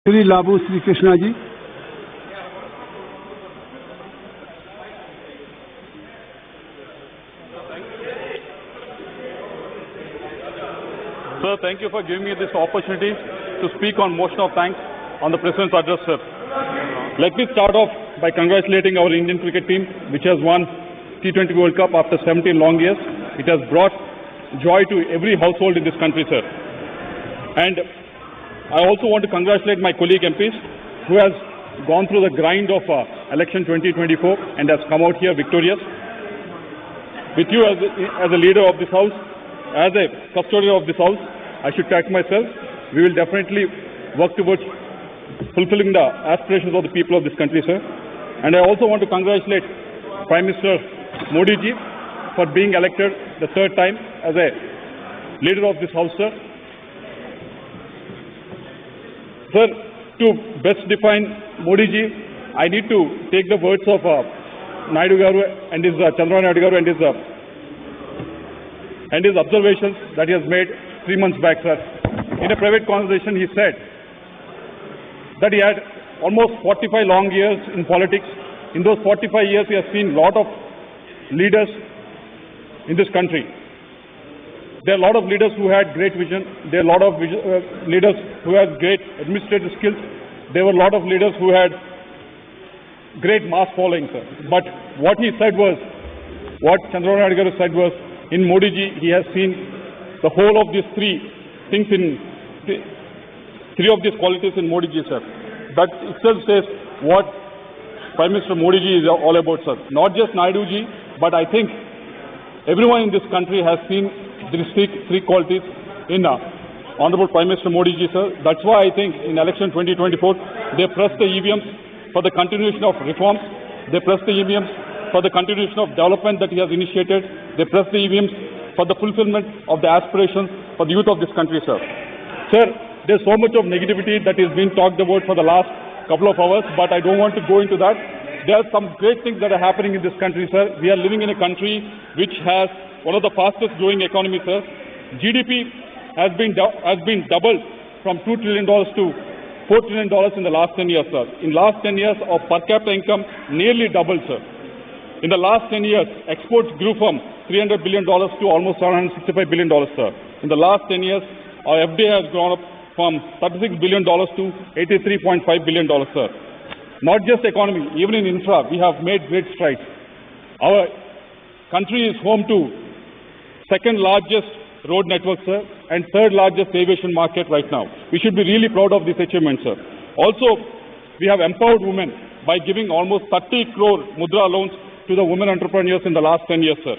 Sri Labu Sri Krishna ji. Sir, thank you for giving me this opportunity to speak on motion of thanks on the President's address, sir. Let me start off by congratulating our Indian cricket team, which has won T20 World Cup after 17 long years. It has brought joy to every household in this country, sir. And I also want to congratulate my colleague MPs who has gone through the grind of election 2024 and has come out here victorious. With you as a leader of this house, as a custodian of this house, I should thank myself. We will definitely work towards fulfilling the aspirations of the people of this country, sir. And I also want to congratulate Prime Minister Modi ji for being elected the third time as a leader of this house, sir. Sir, to best define Modi ji, I need to take the words of Naidu Garu and his Chandrababu Naidu Garu and his observations that he has made 3 months back, sir. In a private conversation, he said that he had almost 45 long years in politics. In those 45 years, he has seen a lot of leaders in this country. There are a lot of leaders who had great vision. There are a lot of leaders who had great administrative skills. There were a lot of leaders who had great mass following, sir. But what he said was, what Chandrababu Naidu Garu said was, in Modi ji, he has seen the whole of these three things three of these qualities in Modi ji, sir. That itself says what Prime Minister Modi ji is all about, sir. Not just Naidu ji, but I think everyone in this country has seen these three qualities in Honorable Prime Minister Modi ji, sir. That's why I think in election 2024, they pressed the EVMs for the continuation of reforms. They pressed the EVMs for the continuation of development that he has initiated. They pressed the EVMs for the fulfillment of the aspirations for the youth of this country, sir. Sir, there's so much of negativity that is being talked about for the last couple of hours, but I don't want to go into that. There are some great things that are happening in this country, sir. We are living in a country which has one of the fastest growing economies, sir. GDP has been doubled from $2 trillion to $4 trillion in the last 10 years, sir. In last 10 years, our per capita income nearly doubled, sir. In the last 10 years, exports grew from $300 billion to almost $765 billion, sir. In the last 10 years, our FDI has grown up from $36 billion to $83.5 billion, sir. Not just economy, even in infra, we have made great strides. Our country is home to second largest road network, sir, and third largest aviation market right now. We should be really proud of this achievement, sir. Also, we have empowered women by giving almost 30 crore mudra loans to the women entrepreneurs in the last 10 years, sir.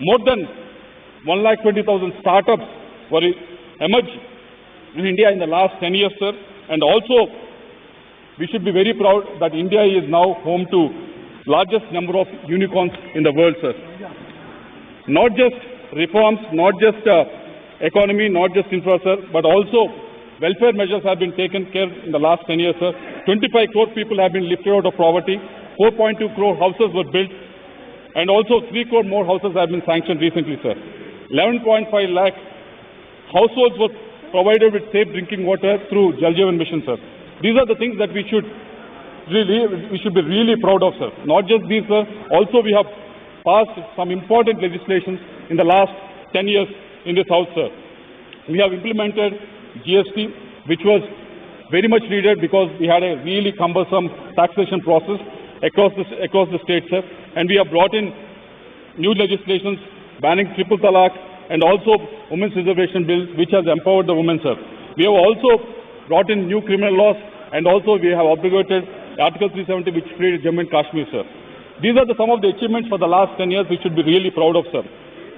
More than 1,20,000 startups were emerged in India in the last 10 years, sir. And also, we should be very proud that India is now home to largest number of unicorns in the world, sir. Not just reforms, not just economy, not just infrastructure, but also welfare measures have been taken care in the last 10 years, sir. 25 crore people have been lifted out of poverty. 4.2 crore houses were built, and also 3 crore more houses have been sanctioned recently, sir. 11.5 lakh households were provided with safe drinking water through Jal Jeevan Mission, sir. These are the things that we should be really proud of, sir. Not just these, sir. Also, we have passed some important legislations in the last 10 years in this house, sir. We have implemented GST, which was very much needed because we had a really cumbersome taxation process across the state, sir. And we have brought in new legislations banning triple talaq and also women's reservation bill, which has empowered the women, sir. We have also brought in new criminal laws, and also we have abrogated Article 370, which freed Jammu and Kashmir, sir. These are some of the achievements for the last 10 years we should be really proud of, sir.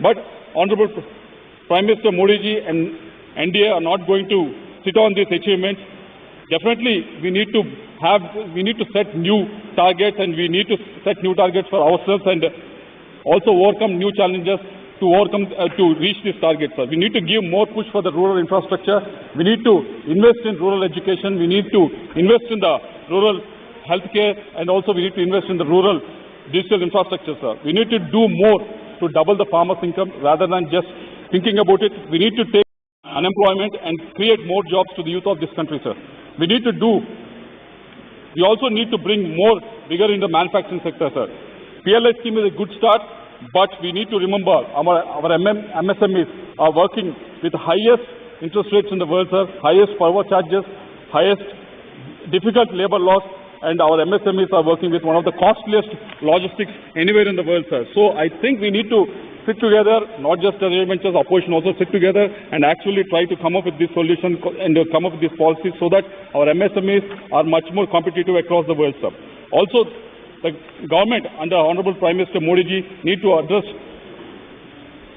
But Honorable Prime Minister Modi ji and NDA are not going to sit on these achievements. Definitely, we need to set new targets, and we need to set new targets for ourselves and also overcome new challenges to reach these targets, sir. We need to give more push for the rural infrastructure. We need to invest in rural education. We need to invest in the rural healthcare, and also we need to invest in the rural digital infrastructure, sir. We need to do more to double the farmers' income rather than just thinking about it. We need to take unemployment and create more jobs to the youth of this country, sir. We also need to bring more bigger in the manufacturing sector, sir. PLI scheme is a good start, but we need to remember our MSMEs are working with the highest interest rates in the world, sir, highest power charges, highest difficult labor laws, and our MSMEs are working with one of the costliest logistics anywhere in the world, sir. So I think we need to sit together, not just as ventures, opposition also sit together and actually try to come up with this solution and come up with these policies so that our MSMEs are much more competitive across the world, sir. Also, the government under Honorable Prime Minister Modi ji need to address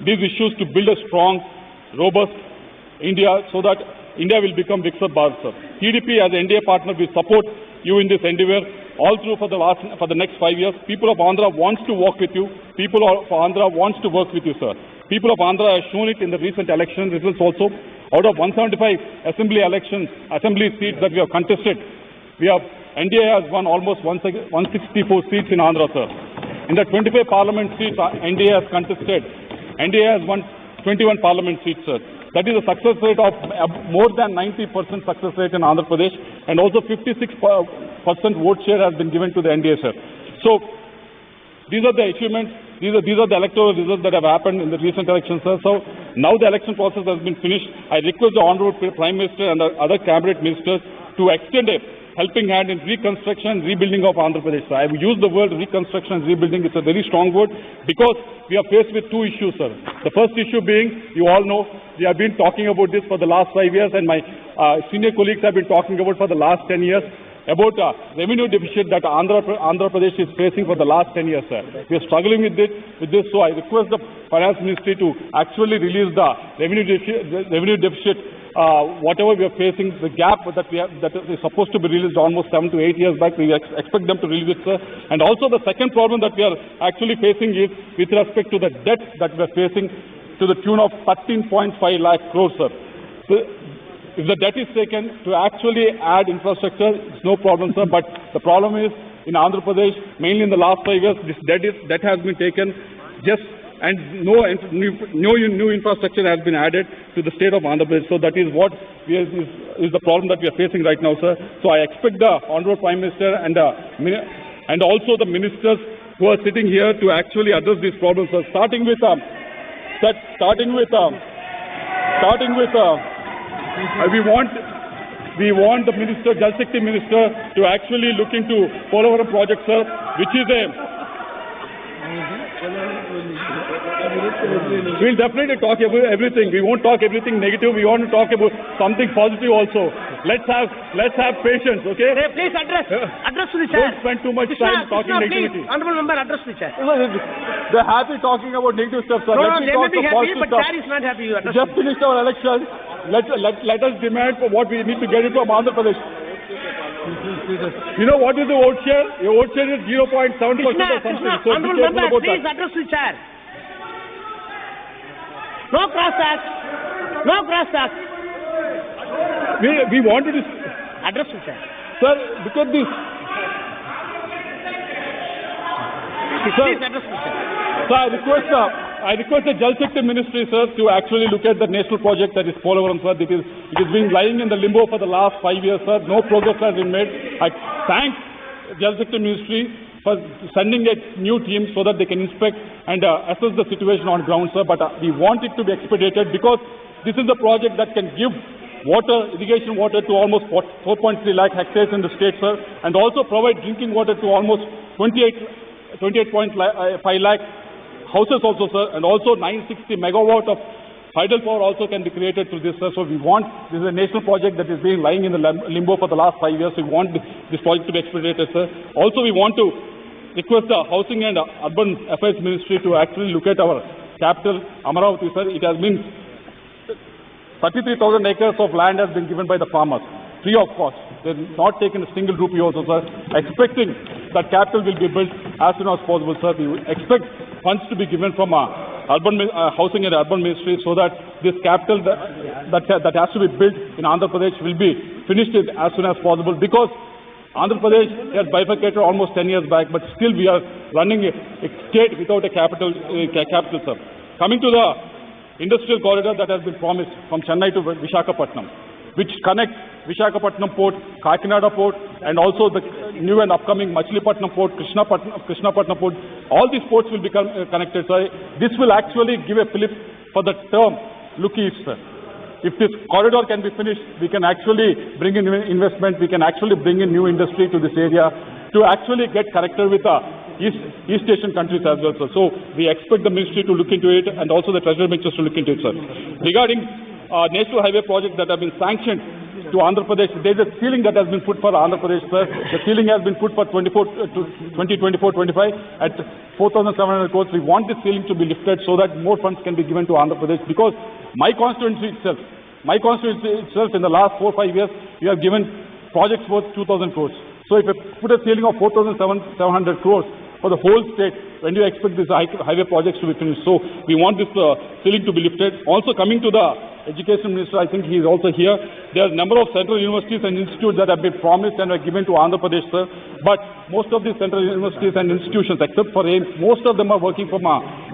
these issues to build a strong, robust India so that India will become Viksit Bharat, sir. TDP as NDA partner will support you in this endeavor all through for the next 5 years. People of Andhra wants to work with you. People of Andhra wants to work with you, sir. People of Andhra have shown it in the recent election results also. Out of 175 assembly seats that we have contested, NDA has won almost 164 seats in Andhra, sir. In the 25 parliament seats NDA has contested, NDA has won 21 parliament seats, sir. That is a success rate of more than 90% success rate in Andhra Pradesh, and also 56% vote share has been given to the NDA, sir. So these are the achievements. These are the electoral results that have happened in the recent elections, sir. So now the election process has been finished. I request the Honorable Prime Minister and the other cabinet ministers to extend a helping hand in reconstruction and rebuilding of Andhra Pradesh, sir. I have used the word reconstruction and rebuilding. It's a very strong word because we are faced with two issues, sir. The first issue being, you all know, we have been talking about this for the last 5 years, and my senior colleagues have been talking about for the last 10 years, about revenue deficit that Andhra Pradesh is facing for the last 10 years, sir. We are struggling with this. So I request the Finance Ministry to actually release the revenue deficit, whatever we are facing, the gap that is supposed to be released almost 7 to 8 years back. We expect them to release it, sir. And also the second problem that we are actually facing is with respect to the debt that we are facing to the tune of 13.5 lakh crores, sir. So, if the debt is taken to actually add infrastructure, it's no problem, sir. But the problem is in Andhra Pradesh, mainly in the last 5 years, this debt has been taken and no new infrastructure has been added to the state of Andhra Pradesh. So that is what is the problem that we are facing right now, sir. So I expect the Honorable Prime Minister and also the ministers who are sitting here to actually address these problems, sir. We want the minister, Jal Shakti minister, to actually look into Polavaram project, sir, which is we'll definitely talk about everything. We won't talk everything negative. We want to talk about something positive also. Let's have patience, okay? Hey, please address to the chair. Don't spend too much time talking negativity. Please, honorable member, address to the chair. They're happy talking about negative stuff, sir. No, they may be happy, but chair is not happy. You just finished our elections. Let us demand for what we need to get it from Andhra Pradesh. You know what is the vote share? Your vote share is 0.7% or something. So honorable member, please address the chair. No cross talk. No cross talk. We wanted to address the chair. Sir, look at this. Please address the chair. Sir, I request the Jal Shakti Ministry, sir, to actually look at the national project that is Polavaram, sir. It is been lying in the limbo for the last 5 years, sir. No progress has been made. I thank Jal Shakti Ministry for sending a new team so that they can inspect and assess the situation on ground, sir. But we want it to be expedited because this is the project that can give irrigation water to almost 4.3 lakh hectares in the state, sir, and also provide drinking water to almost 28.5 lakh houses also, sir, and also 960 megawatt of tidal power also can be created through this, sir. So this is a national project that is being lying in the limbo for the last 5 years. We want this project to be expedited, sir. Also, we want to request the Housing and Urban Affairs Ministry to actually look at our capital, Amaravati, sir. It has been 33,000 acres of land has been given by the farmers, free of cost. They've not taken a single rupee also, sir. Expecting that capital will be built as soon as possible, sir. We expect funds to be given from Housing and Urban Ministry so that this capital that has to be built in Andhra Pradesh will be finished as soon as possible, because Andhra Pradesh has bifurcated almost 10 years back, but still we are running a state without a capital, sir. Coming to the industrial corridor that has been promised from Chennai to Visakhapatnam, which connects Visakhapatnam Port, Kakinada Port, and also the new and upcoming Machilipatnam Port, Krishnapatnam Port. All these ports will become connected. So this will actually give a fillip for the term look east, sir. If this corridor can be finished, we can actually bring in investment, we can actually bring in new industry to this area to actually get character with the East Asian countries as well, sir. So we expect the ministry to look into it and also the treasury ministers to look into it, sir. Regarding national highway projects that have been sanctioned to Andhra Pradesh, there is a ceiling that has been put for Andhra Pradesh, sir. The ceiling has been put for 2024-25 at 4,700 crores. We want this ceiling to be lifted so that more funds can be given to Andhra Pradesh, because my constituency itself in the last 4 or 5 years, we have given projects worth 2,000 crores. So if you put a ceiling of 4,700 crores for the whole state, when do you expect these highway projects to be finished? So we want this ceiling to be lifted. Also coming to the Education Minister, I think he is also here. There are a number of central universities and institutes that have been promised and were given to Andhra Pradesh, sir. But most of these central universities and institutions, except for AIIMS, most of them are working from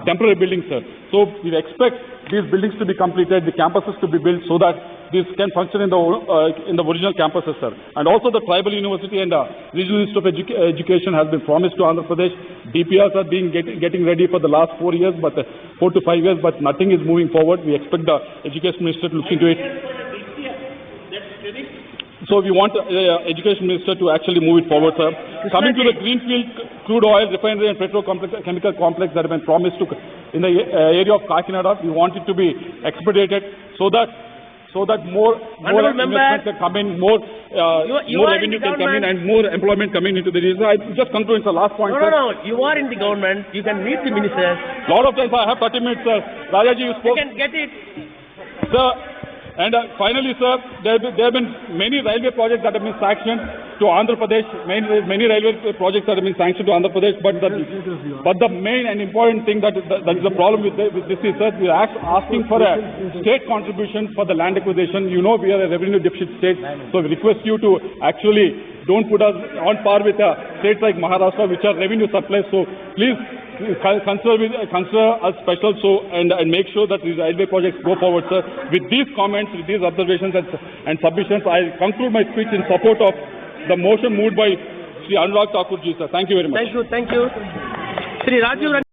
temporary buildings, sir. So we expect these buildings to be completed, the campuses to be built, so that this can function in the original campuses, sir. And also the tribal university and regional institute of education has been promised to Andhra Pradesh. DPRs are getting ready for the last 4 years, but 4 to 5 years, but nothing is moving forward. We expect the education minister to look into it. So we want education minister to actually move it forward, sir. Coming to the greenfield crude oil refinery and petrochemical complex that have been promised to in the area of Kakinada, we want it to be expedited so that more investment can come in, more revenue can come in, and more employment coming into the region. I just conclude the last point, sir. No. You are in the government. You can meet the ministers. Lot of times I have 30 minutes, sir. Rajaji, you spoke. You can get it. Sir, and finally, sir, there have been many railway projects that have been sanctioned to Andhra Pradesh. Many railway projects that have been sanctioned to Andhra Pradesh, but the main and important thing that is the problem with this is, sir, we are asking for a state contribution for the land acquisition. You know, we are a revenue deficit state, so we request you to actually don't put us on par with states like Maharashtra, which are revenue surplus. So please consider us special, and make sure that these railway projects go forward, sir. With these comments, with these observations and submissions, I conclude my speech in support of the motion moved by Sri Anurag Thakurji, sir. Thank you very much. Thank you. Sri Rajiv